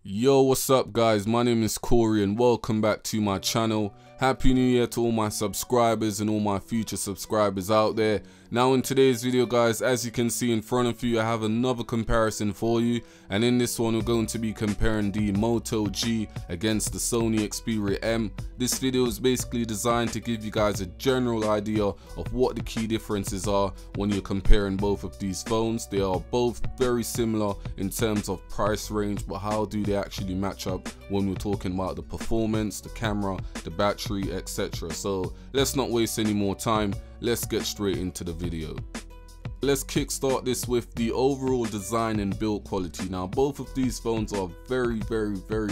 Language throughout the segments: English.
Yo, what's up guys, my name is Corey and welcome back to my channel. Happy New Year to all my subscribers and all my future subscribers out there. Now in today's video guys, as you can see in front of you, I have another comparison for you, and in this one we're going to be comparing the Moto G against the Sony Xperia M. This video is basically designed to give you guys a general idea of what the key differences are when you're comparing both of these phones. They are both very similar in terms of price range, but how do they actually match up when we're talking about the performance, the camera, the battery, etc. So let's not waste any more time, let's get straight into the video. Let's kickstart this with the overall design and build quality. Now both of these phones are very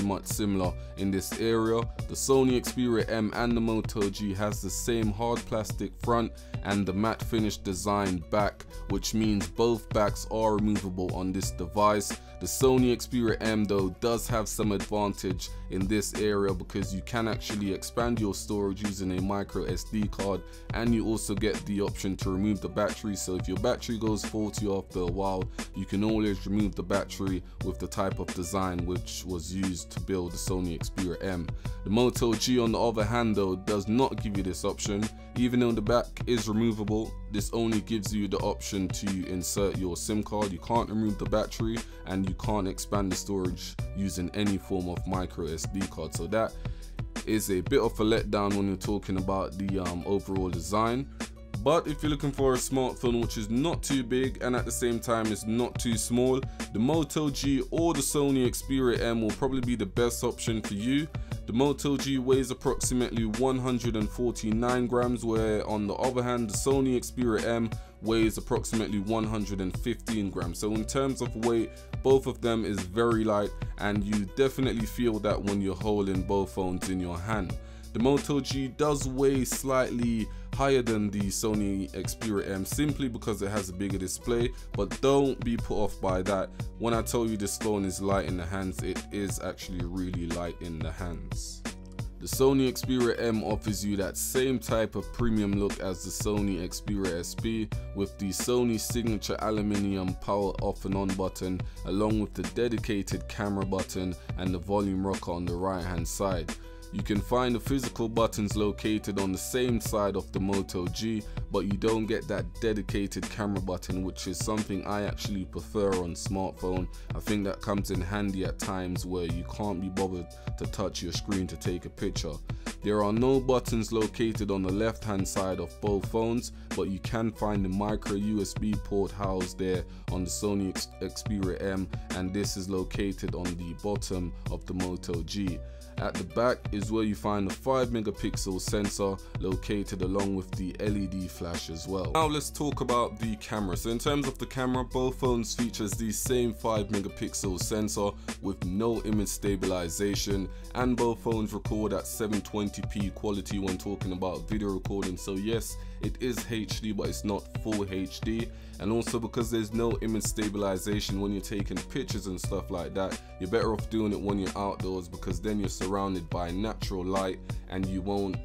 much similar in this area. The Sony Xperia M and the Moto G has the same hard plastic front and the matte finish design back, which means both backs are removable on this device. The Sony Xperia M though does have some advantage in this area because you can actually expand your storage using a micro SD card, and you also get the option to remove the battery. So if your battery goes faulty after a while, you can always remove the battery with the type of design which was used to build the Sony Xperia M. The Moto G on the other hand though does not give you this option. Even though the back is removable, this only gives you the option to insert your SIM card. You can't remove the battery and you can't expand the storage using any form of micro SD card. So that is a bit of a letdown when you're talking about the overall design. But if you're looking for a smartphone which is not too big and at the same time is not too small, the Moto G or the Sony Xperia M will probably be the best option for you. The Moto G weighs approximately 149 grams, where on the other hand the Sony Xperia M weighs approximately 115 grams. So in terms of weight, both of them is very light, and you definitely feel that when you're holding both phones in your hand. The Moto G does weigh slightly higher than the Sony Xperia M simply because it has a bigger display, but don't be put off by that. When I tell you this phone is light in the hands, it is actually really light in the hands. The Sony Xperia M offers you that same type of premium look as the Sony Xperia SP, with the Sony signature aluminium power off and on button, along with the dedicated camera button and the volume rocker on the right hand side. You can find the physical buttons located on the same side of the Moto G, but you don't get that dedicated camera button, which is something I actually prefer on smartphone. I think that comes in handy at times where you can't be bothered to touch your screen to take a picture. There are no buttons located on the left hand side of both phones, but you can find the micro USB port housed there on the Sony Xperia M, and this is located on the bottom of the Moto G. At the back is where you find the 5 megapixel sensor located along with the LED flash as well. Now let's talk about the camera. So in terms of the camera, both phones features the same 5 megapixel sensor with no image stabilization, and both phones record at 720p quality when talking about video recording. So yes, it is HD, but it's not full HD. And also because there's no image stabilization when you're taking pictures and stuff like that, you're better off doing it when you're outdoors, because then you're surrounded by natural light and you won't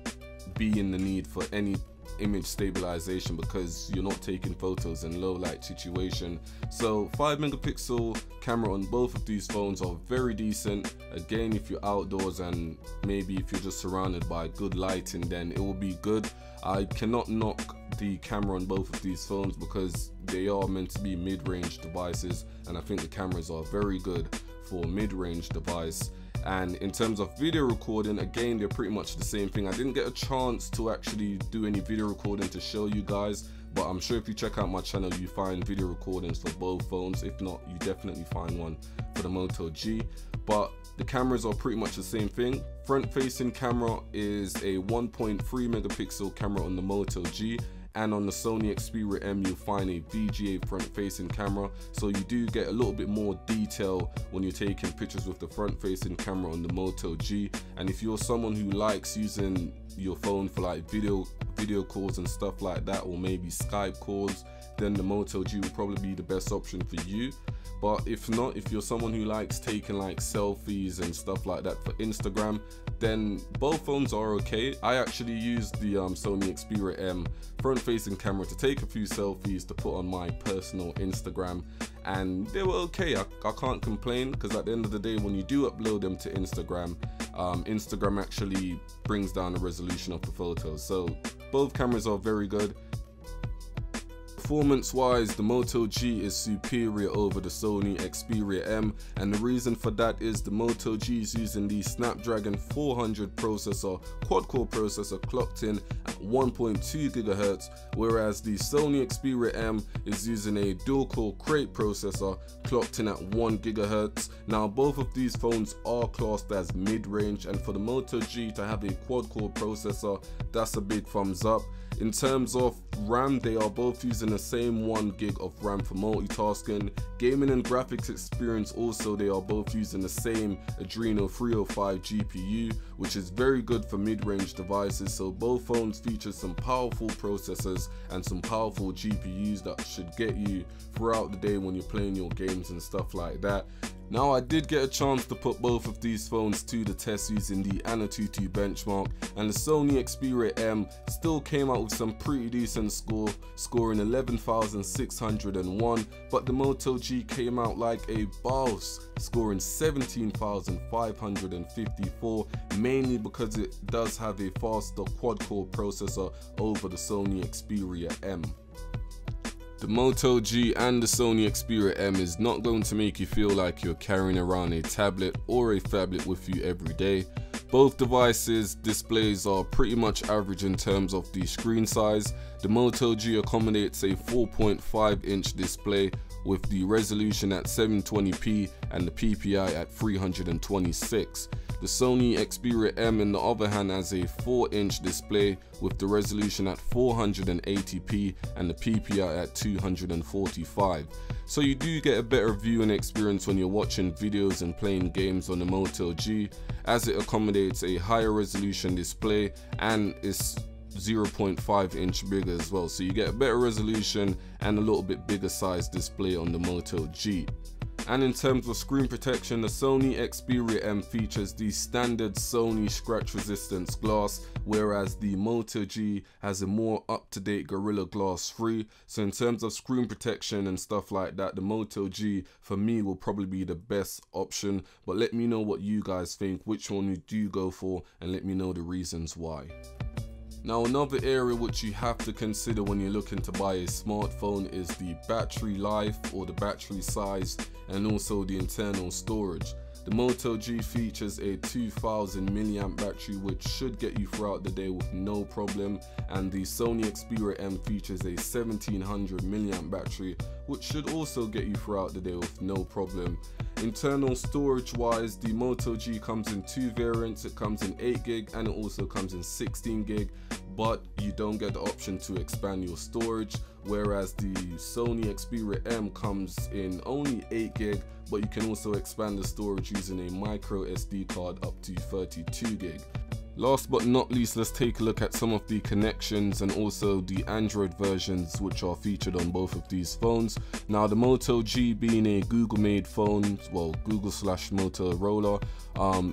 be in the need for any image stabilization because you're not taking photos in low light situation. So 5 megapixel camera on both of these phones are very decent. Again, if you're outdoors and maybe if you're just surrounded by good lighting, then it will be good. I cannot knock the camera on both of these phones because they are meant to be mid-range devices, and I think the cameras are very good for mid-range device. And in terms of video recording, again, they're pretty much the same thing. I didn't get a chance to actually do any video recording to show you guys, but I'm sure if you check out my channel you find video recordings for both phones. If not, you definitely find one for the Moto G. But the cameras are pretty much the same thing. Front facing camera is a 1.3 megapixel camera on the Moto G, and on the Sony Xperia M you'll find a VGA front facing camera, so you do get a little bit more detail when you're taking pictures with the front facing camera on the Moto G. And if you're someone who likes using your phone for like video video calls and stuff like that, or maybe Skype calls, then the Moto G will probably be the best option for you. But if not, if you're someone who likes taking like selfies and stuff like that for Instagram, then both phones are okay. I actually used the Sony Xperia M front-facing camera to take a few selfies to put on my personal Instagram, and they were okay. I can't complain, because at the end of the day, when you do upload them to Instagram, Instagram actually brings down the resolution of the photos. So both cameras are very good. Performance wise, the Moto G is superior over the Sony Xperia M, and the reason for that is the Moto G is using the Snapdragon 400 processor, quad-core processor, clocked in at 1.2 GHz, whereas the Sony Xperia M is using a dual-core crate processor, clocked in at 1 GHz. Now both of these phones are classed as mid-range, and for the Moto G to have a quad-core processor, that's a big thumbs up. In terms of RAM, they are both using the same 1 gig of RAM for multitasking. Gaming and graphics experience also, they are both using the same Adreno 305 GPU, which is very good for mid-range devices. So both phones feature some powerful processors and some powerful GPUs that should get you throughout the day when you're playing your games and stuff like that. Now, I did get a chance to put both of these phones to the test using the Antutu benchmark, and the Sony Xperia M still came out with some pretty decent score, scoring 11,601, but the Moto G came out like a boss, scoring 17,554, mainly because it does have a faster quad-core processor over the Sony Xperia M. The Moto G and the Sony Xperia M is not going to make you feel like you're carrying around a tablet or a phablet with you every day. Both devices' displays are pretty much average in terms of the screen size. The Moto G accommodates a 4.5-inch display with the resolution at 720p and the PPI at 326. The Sony Xperia M, on the other hand, has a 4-inch display with the resolution at 480p and the PPI at 245. So you do get a better viewing experience when you're watching videos and playing games on the Moto G, as it accommodates a higher resolution display and is 0.5 inch bigger as well. So you get a better resolution and a little bit bigger size display on the Moto G. And in terms of screen protection, the Sony Xperia M features the standard Sony scratch resistance glass, whereas the Moto G has a more up-to-date Gorilla Glass 3. So in terms of screen protection and stuff like that, the Moto G for me will probably be the best option. But let me know what you guys think, which one you do go for, and let me know the reasons why. Now, another area which you have to consider when you're looking to buy a smartphone is the battery life, or the battery size, and also the internal storage. The Moto G features a 2000 mAh battery, which should get you throughout the day with no problem, and the Sony Xperia M features a 1700 mAh battery, which should also get you throughout the day with no problem. Internal storage wise, the Moto G comes in two variants. It comes in 8GB and it also comes in 16GB, but you don't get the option to expand your storage, whereas the Sony Xperia M comes in only 8GB, but you can also expand the storage using a micro SD card up to 32GB. Last but not least, let's take a look at some of the connections and also the Android versions which are featured on both of these phones. Now, the Moto G being a Google made phone, well, Google/Motorola,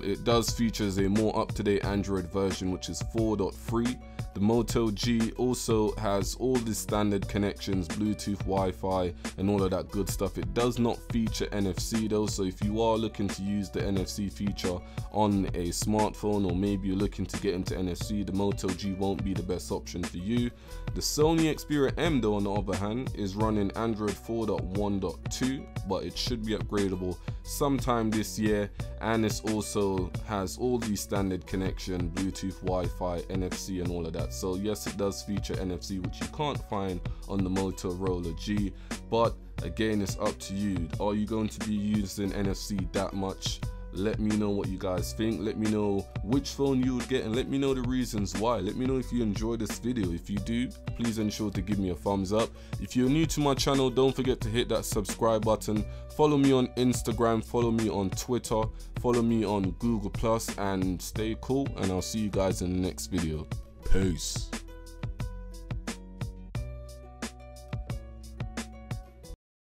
it does feature a more up-to-date Android version which is 4.3. The Moto G also has all the standard connections, Bluetooth, Wi-Fi, and all of that good stuff. It does not feature NFC though, so if you are looking to use the NFC feature on a smartphone, or maybe you're looking to get into NFC, the Moto G won't be the best option for you. The Sony Xperia M though, on the other hand, is running Android 4.1.2, but it should be upgradable sometime this year, and it also has all the standard connection, Bluetooth, Wi-Fi, NFC, and all of that. So yes, it does feature NFC, which you can't find on the Motorola G, but again, it's up to you. Are you going to be using NFC that much? Let me know what you guys think. Let me know which phone you would get, and let me know the reasons why. Let me know if you enjoyed this video. If you do, please ensure to give me a thumbs up. If you're new to my channel, don't forget to hit that subscribe button. Follow me on Instagram, follow me on Twitter, follow me on Google+, and stay cool, and I'll see you guys in the next video. Peace.